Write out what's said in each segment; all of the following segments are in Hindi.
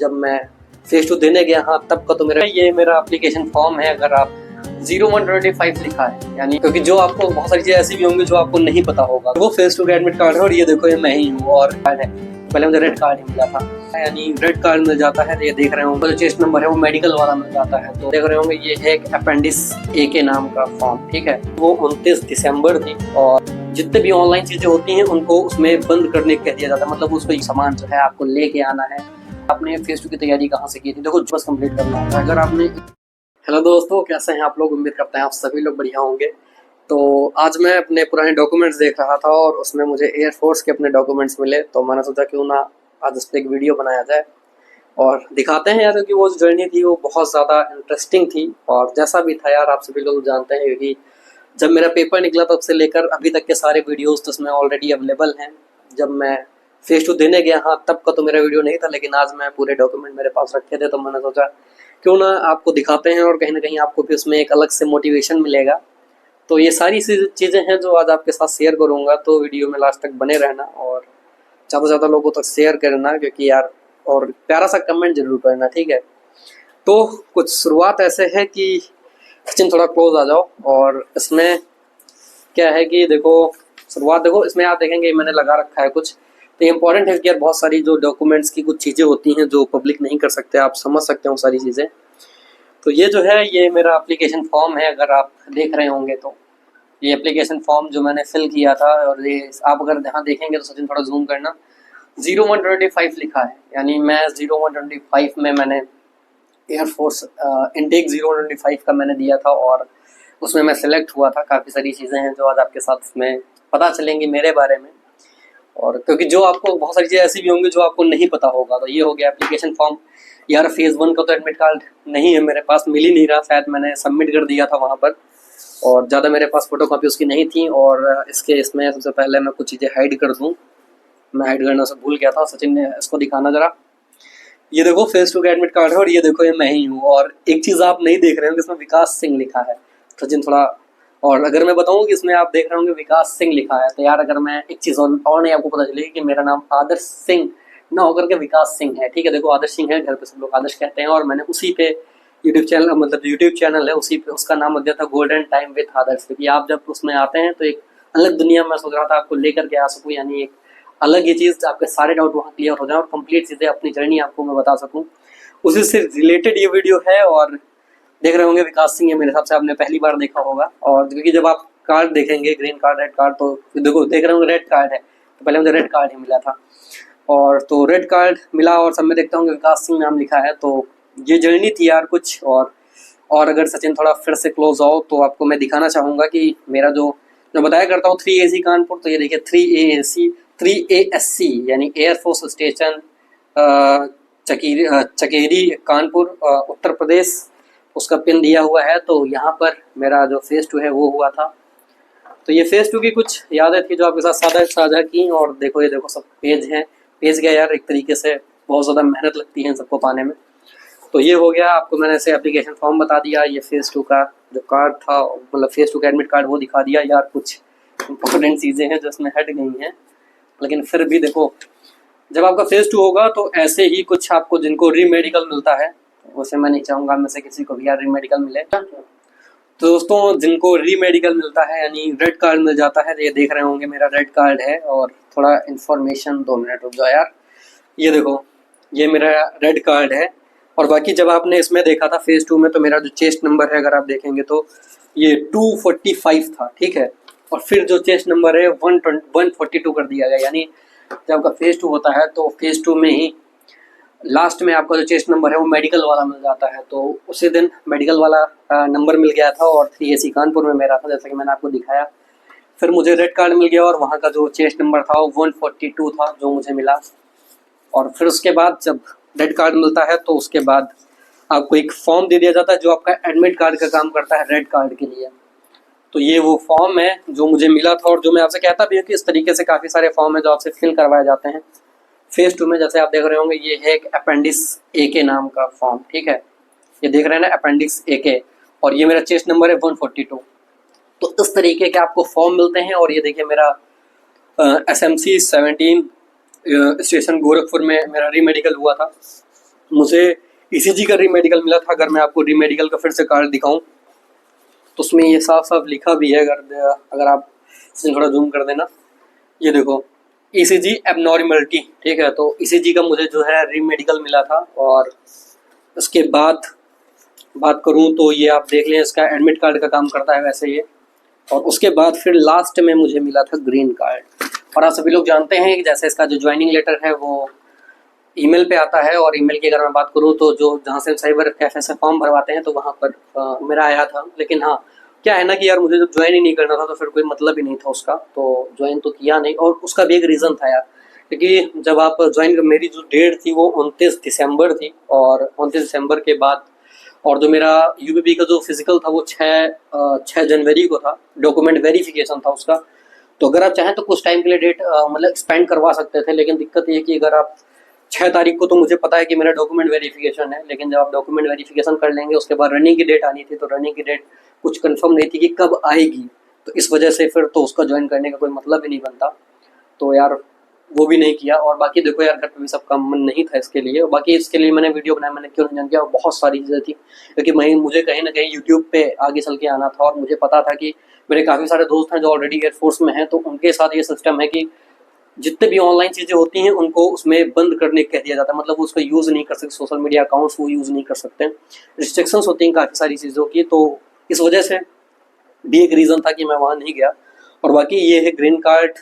जब मैं फेस टू देने गया हाँ तब का तो मेरा एप्लीकेशन फॉर्म है। अगर आप 0125 लिखा है यानी, क्योंकि जो आपको बहुत सारी चीजें ऐसी भी होंगी जो आपको नहीं पता होगा। वो फेस टू का एडमिट कार्ड है और ये देखो ये मैं ही हूँ और कार्ड है। पहले मुझे रेड कार्ड ही मिला था, यानी रेड कार्ड मिल जाता है। ये देख रहे होंगे जो चेस्ट नंबर है वो मेडिकल वाला मिल जाता है। तो देख रहे होंगे ये है एक अपेंडिक्स ए के नाम का फॉर्म, ठीक है। वो 29 दिसंबर थी और जितने भी ऑनलाइन चीजें होती हैं उनको उसमें बंद करने कह दिया जाता है। मतलब उसको सामान जो है आपको लेके आना है। आपने फेस टू की तैयारी कहाँ से की थी, देखो बस कंप्लीट करना है। अगर आपने हेलो दोस्तों, कैसे हैं आप लोग? उम्मीद करते हैं आप सभी लोग बढ़िया होंगे। तो आज मैं अपने पुराने डॉक्यूमेंट्स देख रहा था और उसमें मुझे एयरफोर्स के अपने डॉक्यूमेंट्स मिले, तो मैंने सोचा क्यों ना आज इस पर एक वीडियो बनाया जाए और दिखाते हैं यार, क्योंकि वो जो जर्नी थी वो बहुत ज़्यादा इंटरेस्टिंग थी। और जैसा भी था यार, आप सभी लोग जानते हैं क्योंकि जब मेरा पेपर निकला तब से लेकर अभी तक के सारे वीडियोज़ तो उसमें ऑलरेडी अवेलेबल हैं। जब मैं फेस टू देने गया हाँ तब का तो मेरा वीडियो नहीं था, लेकिन आज मैं पूरे डॉक्यूमेंट मेरे पास रखे थे, तो मैंने सोचा क्यों ना आपको दिखाते हैं और कहीं ना कहीं आपको भी उसमें एक अलग से मोटिवेशन मिलेगा। तो ये सारी चीज़ें हैं जो आज आपके साथ शेयर करूँगा, तो वीडियो में लास्ट तक बने रहना और ज़्यादा से ज़्यादा लोगों तक शेयर करना, क्योंकि यार और प्यारा सा कमेंट जरूर करना, ठीक है। तो कुछ शुरुआत ऐसे है कि सचिन थोड़ा क्लोज आ जाओ। और इसमें क्या है कि देखो शुरुआत देखो, इसमें आप देखेंगे मैंने लगा रखा है कुछ, तो ये इंपॉर्टेंट है कि यार बहुत सारी जो डॉक्यूमेंट्स की कुछ चीज़ें होती हैं जो पब्लिक नहीं कर सकते, आप समझ सकते हो सारी चीज़ें। तो ये जो है ये मेरा एप्लीकेशन फॉर्म है, अगर आप देख रहे होंगे तो ये एप्लीकेशन फॉर्म जो मैंने फिल किया था। और ये आप अगर यहाँ देखेंगे तो सचिन थोड़ा जूम करना, 0125 लिखा है, यानी मैं 0125 में मैंने एयरफोर्स इनटेक 0125 का मैंने दिया था और उसमें मैं सिलेक्ट हुआ था। काफ़ी सारी चीज़ें हैं जो आज आपके साथ इसमें पता चलेंगी मेरे बारे में, और क्योंकि जो आपको बहुत सारी चीज़ें ऐसी भी होंगी जो आपको नहीं पता होगा। तो ये हो गया एप्लीकेशन फॉर्म। यार फेज़ 1 का तो एडमिट कार्ड नहीं है मेरे पास, मिल ही नहीं रहा, शायद मैंने सबमिट कर दिया था वहाँ पर और ज़्यादा मेरे पास फोटो कॉपी उसकी नहीं थी। और इसमें सबसे पहले मैं कुछ चीज़ें हाइड कर दूँ, मैं हाइड करना से भूल गया था। सचिन ने इसको दिखाना जरा, ये देखो फेस टू का एडमिट कार्ड है और ये देखो ये मैं ही हूँ। और एक चीज़ आप नहीं देख रहे होंगे, इसमें विकास सिंह लिखा है। सचिन थोड़ा, और अगर मैं बताऊँ कि इसमें आप देख रहे होंगे विकास सिंह लिखा है, तो यार अगर मैं एक चीज़ और नहीं आपको पता चलेगी कि मेरा नाम आदर्श सिंह ना होकर के विकास सिंह है, ठीक है। देखो आदर्श सिंह है, घर पे सब लोग आदर्श कहते हैं, और मैंने उसी पे यूट्यूब चैनल, मतलब यूट्यूब चैनल है उसी पे, उसका नाम लग गया था गोल्डन टाइम विद आदर्श। क्योंकि आप जब उसमें आते हैं तो एक अलग दुनिया में सोच रहा था आपको लेकर के आ सकूँ, यानी एक अलग ये चीज़, आपके सारे डाउट वहाँ क्लियर हो जाए और कंप्लीट चीज़ें अपनी जर्नी आपको मैं बता सकूँ, उसी से रिलेटेड ये वीडियो है। और देख रहे होंगे विकास सिंह है, मेरे हिसाब से आपने पहली बार देखा होगा। और क्योंकि जब आप कार्ड देखेंगे, ग्रीन कार्ड रेड कार्ड, तो देखो देख रहे होंगे रेड कार्ड है, तो पहले मुझे रेड कार्ड ही मिला था और तो रेड कार्ड मिला और सब में देखता हूँ विकास सिंह नाम लिखा है। तो ये जर्नी थी यार कुछ। और अगर सचिन थोड़ा फिर से क्लोज आओ तो आपको मैं दिखाना चाहूँगा कि मेरा जो मैं बताया करता हूँ 3AC कानपुर, तो ये देखिए 3ASC यानी एयरफोर्स स्टेशन चकेरी कानपुर उत्तर प्रदेश, उसका पिन दिया हुआ है। तो यहाँ पर मेरा जो फेस टू है वो हुआ था। तो ये फेस टू की कुछ यादें थी जो आपके साथ साझा की। और देखो ये देखो सब पेज हैं, पेज गया यार एक तरीके से, बहुत ज़्यादा मेहनत लगती है सबको पाने में। तो ये हो गया, आपको मैंने ऐसे एप्लीकेशन फॉर्म बता दिया, ये फेस टू का जो कार्ड था, मतलब फेस टू का एडमिट कार्ड वो दिखा दिया। यार कुछ इंपॉर्टेंट चीज़ें हैं जो इसमें हट गई हैं, लेकिन फिर भी देखो जब आपका फेज 2 होगा तो ऐसे ही कुछ आपको जिनको री मेडिकल मिलता है, वैसे मैं नहीं चाहूँगा मैं से किसी को भी यार री मेडिकल मिले। तो दोस्तों जिनको री मेडिकल मिलता है यानी रेड कार्ड मिल जाता है, ये देख रहे होंगे मेरा रेड कार्ड है। और थोड़ा इन्फॉर्मेशन 2 मिनट रुक जाओ यार, ये देखो ये मेरा रेड कार्ड है। और बाकी जब आपने इसमें देखा था फेज 2 में, तो मेरा जो चेस्ट नंबर है अगर आप देखेंगे तो ये 245 था, ठीक है। और फिर जो चेस्ट नंबर है 142 कर दिया गया, यानी जब आपका फेज 2 होता है तो फेज 2 में ही लास्ट में आपका जो चेस्ट नंबर है वो मेडिकल वाला मिल जाता है। तो उसी दिन मेडिकल वाला नंबर मिल गया था और 3AC कानपुर में मेरा था, जैसा कि मैंने आपको दिखाया। फिर मुझे रेड कार्ड मिल गया और वहाँ का जो चेस्ट नंबर था वो 142 था जो मुझे मिला। और फिर उसके बाद जब रेड कार्ड मिलता है तो उसके बाद आपको एक फॉर्म दे दिया जाता है जो आपका एडमिट कार्ड का काम करता है रेड कार्ड के लिए। तो ये वो फॉर्म है जो मुझे मिला था और जो मैं आपसे कहता भी हूँ कि इस तरीके से काफ़ी सारे फॉर्म है जो आपसे फिल करवाए जाते हैं फेज 2 में। जैसे आप देख रहे होंगे ये है एक अपेंडिक्स ए के नाम का फॉर्म, ठीक है, ये देख रहे हैं ना अपेंडिक्स ए के, और ये मेरा चेस्ट नंबर है 142। तो इस तरीके के आपको फॉर्म मिलते हैं। और ये देखिए मेरा SMC 17 स्टेशन गोरखपुर में मेरा री मेडिकल हुआ था। मुझे ईसीजी का रीमेडिकल मिला था। अगर मैं आपको रीमेडिकल का फिर से कार्ड दिखाऊं तो उसमें ये साफ साफ लिखा भी है, अगर आप इसे थोड़ा जूम कर देना, ये देखो ईसीजी एबनॉर्मलिटी, ठीक है। तो ईसीजी का मुझे जो है रीमेडिकल मिला था। और उसके बाद बात करूं तो ये आप देख लें, इसका एडमिट कार्ड का काम करता है वैसे ये। और उसके बाद फिर लास्ट में मुझे मिला था ग्रीन कार्ड। और आप सभी लोग जानते हैं कि जैसे इसका जो ज्वाइनिंग लेटर है वो ईमेल पे आता है, और ईमेल की अगर मैं बात करूँ तो जो जहाँ से साइबर कैफे से फॉर्म भरवाते हैं तो वहाँ पर मेरा आया था। लेकिन हाँ, क्या है ना कि यार मुझे जब ज्वाइन ही नहीं करना था तो फिर कोई मतलब ही नहीं था उसका, तो ज्वाइन तो किया नहीं। और उसका भी एक रीज़न था यार, क्योंकि जब आप ज्वाइन, मेरी जो डेट थी वो 29 दिसंबर थी, और 29 दिसंबर के बाद और जो मेरा यूपीपी का जो फिजिकल था वो 6 जनवरी को था, डॉक्यूमेंट वेरिफिकेशन था उसका। तो अगर आप चाहें तो कुछ टाइम के लिए डेट मतलब एक्सपेंड करवा सकते थे, लेकिन दिक्कत ये कि अगर आप 6 तारीख को, तो मुझे पता है कि मेरा डॉक्यूमेंट वेरिफिकेशन है, लेकिन जब आप डॉक्यूमेंट वेरिफिकेशन कर लेंगे उसके बाद रनिंग की डेट आनी थी, तो रनिंग की डेट कुछ कंफर्म नहीं थी कि कब आएगी। तो इस वजह से फिर तो उसका ज्वाइन करने का कोई मतलब ही नहीं बनता। तो यार वो भी नहीं किया। और बाकी देखो यार, घर पे भी सबका मन नहीं था इसके लिए। और बाकी इसके लिए मैंने वीडियो बनाया, मैंने क्यों नहीं किया, और बहुत सारी चीज़ें थी, क्योंकि मुझे कहीं ना कहीं यूट्यूब पे आगे चल के आना था। और मुझे पता था कि मेरे काफ़ी सारे दोस्त हैं जो ऑलरेडी एयरफोर्स में हैं, तो उनके साथ ये सिस्टम है कि जितने भी ऑनलाइन चीज़ें होती हैं उनको उसमें बंद करने कह दिया जाता है, मतलब वो उसका यूज़ नहीं कर सकते, सोशल मीडिया अकाउंट्स वो यूज़ नहीं कर सकते, रिस्ट्रिक्शंस होती हैं काफ़ी सारी चीज़ों की। तो इस वजह से भी एक रीज़न था कि मैं वहाँ नहीं गया। और बाकी ये है ग्रीन कार्ड,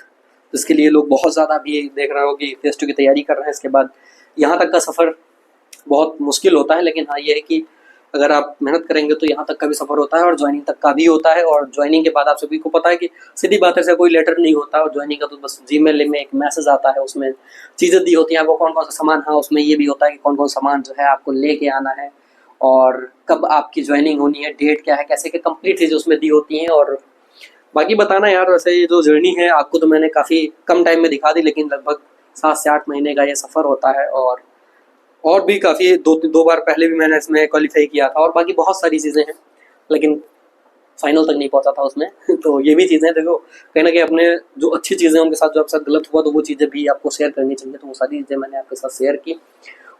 जिसके लिए लोग बहुत ज़्यादा अभी देख रहे हो कि फेस 2 की तैयारी कर रहे हैं। इसके बाद यहाँ तक का सफ़र बहुत मुश्किल होता है, लेकिन हाँ ये है कि अगर आप मेहनत करेंगे तो यहाँ तक का भी सफ़र होता है, और ज्वाइनिंग तक का भी होता है। और ज्वाइनिंग के बाद आप सभी को पता है कि सीधी बात है, ऐसा कोई लेटर नहीं होता। और ज्वाइनिंग का तो बस जीमेल में एक मैसेज आता है, उसमें चीज़ें दी होती हैं आपको, कौन कौन सा सामान। हाँ, उसमें ये भी होता है कि कौन कौन सामान जो है आपको लेके आना है, और कब आपकी ज्वाइनिंग होनी है, डेट क्या है, कैसे के कंप्लीट चीज़ें उसमें दी होती हैं। और बाकी बताना यार, वैसे ये जो जर्नी है आपको तो मैंने काफ़ी कम टाइम में दिखा दी, लेकिन लगभग 7 से 8 महीने का ये सफ़र होता है। और भी काफ़ी दो बार पहले भी मैंने इसमें क्वालिफाई किया था, और बाकी बहुत सारी चीज़ें हैं, लेकिन फाइनल तक नहीं पहुंचा था उसमें। तो ये भी चीज़ें देखो, कहीं ना कहीं अपने जो अच्छी चीज़ें उनके साथ जो आपके साथ गलत हुआ, तो वो चीज़ें भी आपको शेयर करनी चाहिए। तो वो सारी चीज़ें मैंने आपके साथ शेयर की।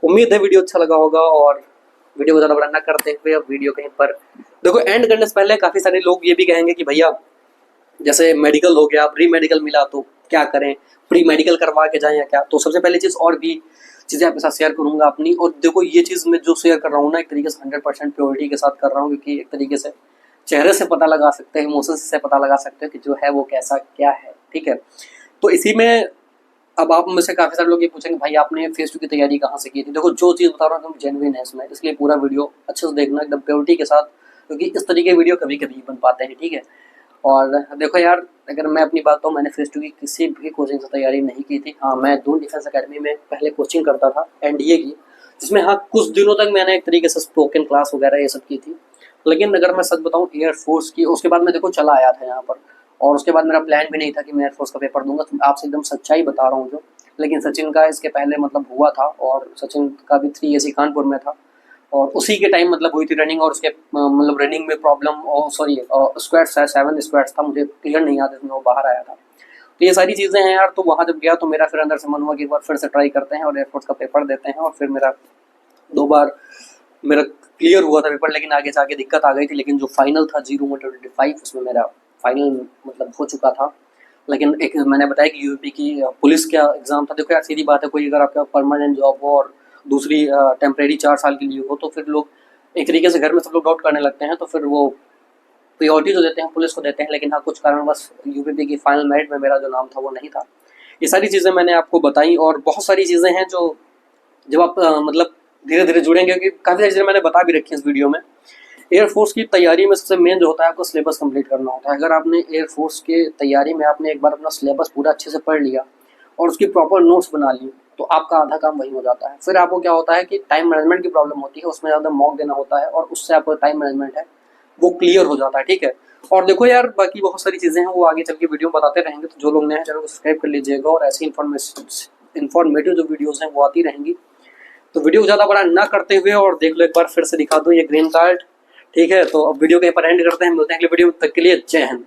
उम्मीद है वीडियो अच्छा लगा होगा। और वीडियो को ज़्यादा बड़ा ना करते हुए अब वीडियो कहीं पर देखो एंड करने से पहले काफ़ी सारे लोग ये भी कहेंगे कि भैया जैसे मेडिकल हो गया, प्री मेडिकल मिला तो क्या करें, प्री मेडिकल करवा के जाएं या क्या। तो सबसे पहली चीज़, और भी चीज़ें आपके साथ शेयर करूंगा अपनी। और देखो ये चीज़ मैं जो शेयर कर रहा हूँ ना, एक तरीके से 100% प्योरिटी के साथ कर रहा हूँ, क्योंकि एक तरीके से चेहरे से पता लगा सकते हैं, इमोशंस से पता लगा सकते हैं कि जो है वो कैसा क्या है, ठीक है। तो इसी में अब आप में से काफ़ी सारे लोग ये पूछेंगे भाई आपने फेस 2 की तैयारी कहाँ से की थी। देखो जो चीज़ बता रहा हूँ एकदम जेन्युइन है इसमें, इसलिए पूरा वीडियो अच्छे से देखना एकदम प्योरिटी के साथ, क्योंकि इस तरीके के वीडियो कभी कभी बन पाते हैं, ठीक है। और देखो यार, अगर मैं अपनी बात कहूँ, मैंने फेस 2 की किसी भी कोचिंग से तैयारी नहीं की थी। हाँ, मैं दून डिफेंस अकेडमी में पहले कोचिंग करता था एनडीए की, जिसमें हाँ कुछ दिनों तक मैंने एक तरीके से स्पोकन क्लास वगैरह ये सब की थी। लेकिन अगर मैं सच बताऊँ एयरफोर्स की, उसके बाद मैं देखो चला आया था यहाँ पर, और उसके बाद मेरा प्लान भी नहीं था कि मैं एयरफोर्स का पेपर दूंगा। तो आपसे एकदम सच्चाई बता रहा हूँ जो, लेकिन सचिन का इसके पहले मतलब हुआ था, और सचिन का भी 3AC कानपुर में था, और उसी के टाइम मतलब हुई थी रनिंग। और उसके मतलब रनिंग में प्रॉब्लम, और सॉरी स्क्वाट्स है, 7 स्क्वाट्स था, मुझे क्लियर नहीं याद इसमें वो बाहर आया था। तो ये सारी चीज़ें हैं यार। तो वहाँ जब गया तो मेरा फिर अंदर से मन हुआ कि एक बार फिर से ट्राई करते हैं और एयरफोर्स का पेपर देते हैं। और फिर मेरा 2 बार मेरा क्लियर हुआ था पेपर, लेकिन आगे से आगे दिक्कत आ गई थी। लेकिन जो फाइनल था 0-25 उसमें मेरा फाइनल मतलब हो चुका था। लेकिन एक मैंने बताया कि यूपी की पुलिस का एग्ज़ाम था। देखो यार सीधी बात है, कोई अगर आपका परमानेंट जॉब हो और दूसरी टेम्परेरी 4 साल के लिए हो, तो फिर लोग एक तरीके से घर में सब लोग डाउट करने लगते हैं। तो फिर वो प्रायोरिटी जो देते हैं पुलिस को देते हैं। लेकिन हाँ, कुछ कारणवश यूपीपी की फाइनल मेरिट में मेरा जो नाम था वो नहीं था। ये सारी चीज़ें मैंने आपको बताई, और बहुत सारी चीज़ें हैं जो जब आप मतलब धीरे धीरे जुड़ेंगे, क्योंकि काफ़ी सारी चीज़ें मैंने बता भी रखी हैं इस वीडियो में। एयरफोर्स की तैयारी में सबसे मेन जो होता है, आपको सिलेबस कंप्लीट करना होता है। अगर आपने एयरफोर्स के तैयारी में आपने एक बार अपना सिलेबस पूरा अच्छे से पढ़ लिया और उसकी प्रॉपर नोट्स बना ली, तो आपका आधा काम वही हो जाता है। फिर आपको क्या होता है कि टाइम मैनेजमेंट की प्रॉब्लम होती है, उसमें ज़्यादा मॉक देना होता है, और उससे आपका टाइम मैनेजमेंट है वो क्लियर हो जाता है, ठीक है। और देखो यार, बाकी बहुत सारी चीज़ें हैं वो आगे चल के वीडियो बताते रहेंगे। तो जो लोग नए हैं चैनल को सब्सक्राइब कर लीजिएगा, और ऐसी इन्फॉर्मेटिव जो वीडियोज़ हैं वो आती रहेंगी। तो वीडियो को ज़्यादा बड़ा ना करते हुए, और देख लो एक बार फिर से दिखा दूँ ये ग्रीन कार्ड, ठीक है। तो अब वीडियो के पर एंड करते हैं, मिलते हैं अगले वीडियो में, तक के लिए जय हिंद।